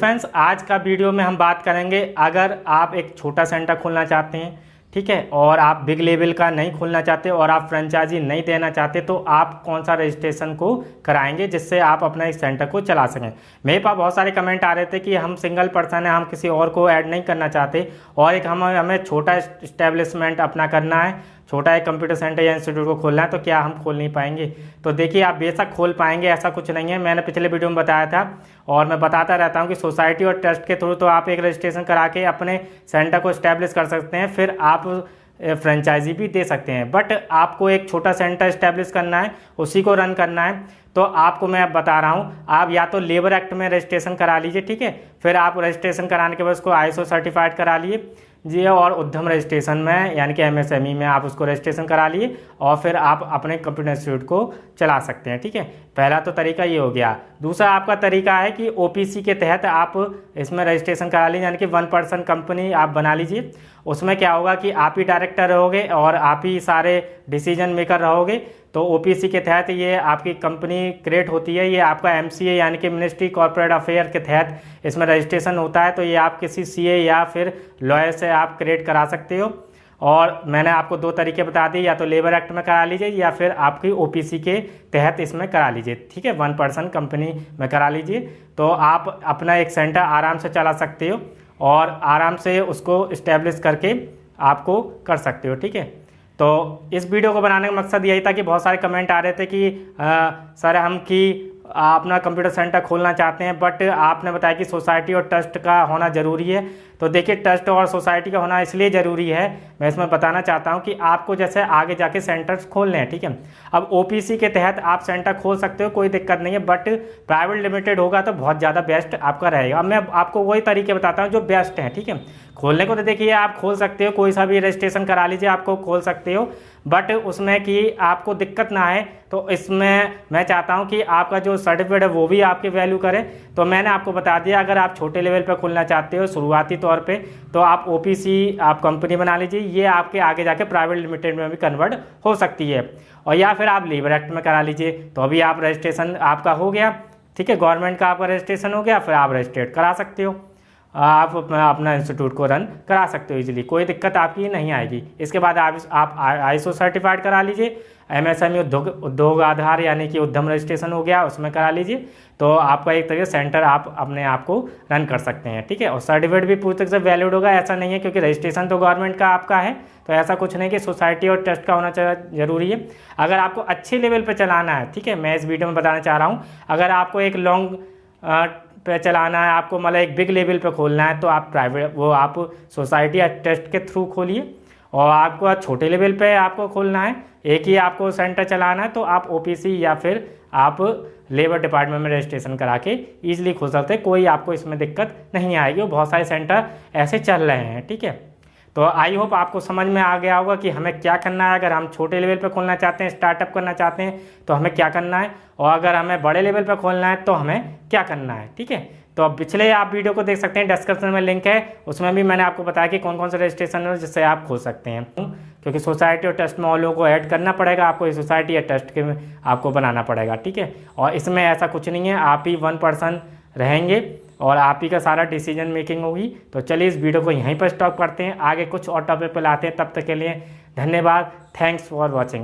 Friends, आज का video में हम बात करेंगे, अगर आप एक छोटा सेंटर खोलना चाहते हैं, ठीक है, और आप बिग लेवल का नहीं खोलना चाहते और आप फ्रेंचाइजी नहीं देना चाहते, तो आप कौन सा रजिस्ट्रेशन को कराएंगे जिससे आप अपना इस सेंटर को चला सकें। मेरे पास बहुत सारे कमेंट आ रहे थे कि हम सिंगल पर्सन है, हम किसी और को ऐड नहीं करना चाहते और एक हमें छोटा इस्टेब्लिशमेंट अपना करना है, छोटा एक कंप्यूटर सेंटर या इंस्टीट्यूट को खोलना है, तो क्या हम खोल नहीं पाएंगे? तो देखिए, आप बेशक खोल पाएंगे, ऐसा कुछ नहीं है। मैंने पिछले वीडियो में बताया था और मैं बताता रहता हूं कि सोसाइटी और ट्रस्ट के थ्रू तो आप एक रजिस्ट्रेशन करा के अपने सेंटर को इस्टेब्लिश कर सकते हैं, फिर आप फ्रेंचाइजी भी दे सकते हैं। बट आपको एक छोटा सेंटर इस्टेब्लिश करना है, उसी को रन करना है, तो आपको मैं बता रहा हूं, आप या तो लेबर एक्ट में रजिस्ट्रेशन करा लीजिए, ठीक है, फिर आप रजिस्ट्रेशन कराने के बाद उसको ISO सर्टिफाइड करा लिए जी, और उद्यम रजिस्ट्रेशन में यानी कि MSME में आप उसको रजिस्ट्रेशन करा लिए और फिर आप अपने कंप्यूटर इंस्टीट्यूट को चला सकते हैं, ठीक है। पहला तो तरीका ये हो गया। दूसरा आपका तरीका है कि OPC के तहत आप इसमें रजिस्ट्रेशन करा लीजिए, यानी कि 1 पर्सन कंपनी आप बना लीजिए। उसमें क्या होगा कि आप ही डायरेक्टर रहोगे और आप ही सारे डिसीजन मेकर रहोगे। तो OPC के तहत ये आपकी कंपनी क्रिएट होती है, ये आपका MCA यानी कि मिनिस्ट्री कॉर्पोरेट अफेयर के तहत इसमें रजिस्ट्रेशन होता है। तो ये आप किसी CA या फिर लॉयर से आप क्रिएट करा सकते हो। और मैंने आपको 2 तरीके बता दिए, या तो लेबर एक्ट में करा लीजिए या फिर आपकी OPC के तहत इसमें करा लीजिए, ठीक है, 1 पर्सन कंपनी में करा लीजिए। तो आप अपना एक सेंटर आराम से चला सकते हो और आराम से उसको इस्टेब्लिश करके आपको कर सकते हो, ठीक है। तो इस वीडियो को बनाने का मकसद यही था कि बहुत सारे कमेंट आ रहे थे कि सर हम कि अपना कंप्यूटर सेंटर खोलना चाहते हैं, बट आपने बताया कि सोसाइटी और ट्रस्ट का होना ज़रूरी है। तो देखिए, ट्रस्ट और सोसाइटी का होना इसलिए ज़रूरी है, मैं इसमें बताना चाहता हूं कि आपको जैसे आगे जाके सेंटर्स खोलने हैं, ठीक है। अब OPC के तहत आप सेंटर खोल सकते हो, कोई दिक्कत नहीं है, बट प्राइवेट लिमिटेड होगा तो बहुत ज़्यादा बेस्ट आपका रहेगा। अब मैं आपको वही तरीके बताता हूँ जो बेस्ट हैं, ठीक है। खोलने को तो देखिए, आप खोल सकते हो, कोई सा भी रजिस्ट्रेशन करा लीजिए, आपको खोल सकते हो, बट उसमें कि आपको दिक्कत ना आए, तो इसमें मैं चाहता हूं कि आपका जो सर्टिफिकेट है वो भी आपके वैल्यू करे। तो मैंने आपको बता दिया, अगर आप छोटे लेवल पर खोलना चाहते हो शुरुआती तौर पे, तो आप OPC आप कंपनी बना लीजिए, ये आपके आगे जाके प्राइवेट लिमिटेड में भी कन्वर्ट हो सकती है। और या फिर आप लेबर एक्ट में करा लीजिए, तो अभी आप रजिस्ट्रेशन आपका हो गया, ठीक है, गवर्नमेंट का आपका रजिस्ट्रेशन हो गया, फिर आप रजिस्ट्रेट करा सकते हो, आप अपना इंस्टीट्यूट को रन करा सकते हो इजीली, कोई दिक्कत आपकी नहीं आएगी। इसके बाद आप ISO सर्टिफाइड करा लीजिए, MSME उद्योग आधार यानी कि उद्यम रजिस्ट्रेशन हो गया, उसमें करा लीजिए, तो आपका एक तरीके सेंटर आप अपने आप को रन कर सकते हैं, ठीक है। और सर्टिफिकेट भी पूरी तरह से वैलिड होगा, ऐसा नहीं है क्योंकि रजिस्ट्रेशन तो गवर्नमेंट का आपका है, तो ऐसा कुछ नहीं कि सोसाइटी और ट्रस्ट का होना जरूरी है। अगर आपको अच्छे लेवल पर चलाना है, ठीक है, मैं इस वीडियो में बताना चाह रहा हूँ, अगर आपको एक लॉन्ग पे चलाना है, आपको मतलब एक बिग लेवल पे खोलना है, तो आप प्राइवेट आप सोसाइटी या ट्रस्ट के थ्रू खोलिए। और आपको छोटे लेवल पे आपको खोलना है, एक ही आपको सेंटर चलाना है, तो आप OPC या फिर आप लेबर डिपार्टमेंट में रजिस्ट्रेशन करा के ईजिली खोल सकते हैं, कोई आपको इसमें दिक्कत नहीं आएगी। बहुत सारे सेंटर ऐसे चल रहे हैं, ठीक है। तो आई होप आपको समझ में आ गया होगा कि हमें क्या करना है। अगर हम छोटे लेवल पे खोलना चाहते हैं, स्टार्टअप करना चाहते हैं, तो हमें क्या करना है, और अगर हमें बड़े लेवल पे खोलना है तो हमें क्या करना है, ठीक है। तो अब पिछले आप वीडियो को देख सकते हैं, डिस्क्रिप्शन में लिंक है, उसमें भी मैंने आपको बताया कि कौन कौन से रजिस्ट्रेशन है जिससे आप खोल सकते हैं, क्योंकि सोसाइटी और ट्रस्ट में और लोगों को ऐड करना पड़ेगा, आपको इस सोसाइटी या ट्रस्ट के आपको बनाना पड़ेगा, ठीक है। और इसमें ऐसा कुछ नहीं है, आप ही 1 पर्सन रहेंगे और आप ही का सारा डिसीजन मेकिंग होगी। तो चलिए इस वीडियो को यहीं पर स्टॉप करते हैं, आगे कुछ और टॉपिक पर लाते हैं। तब तक के लिए धन्यवाद, थैंक्स फॉर वॉचिंग।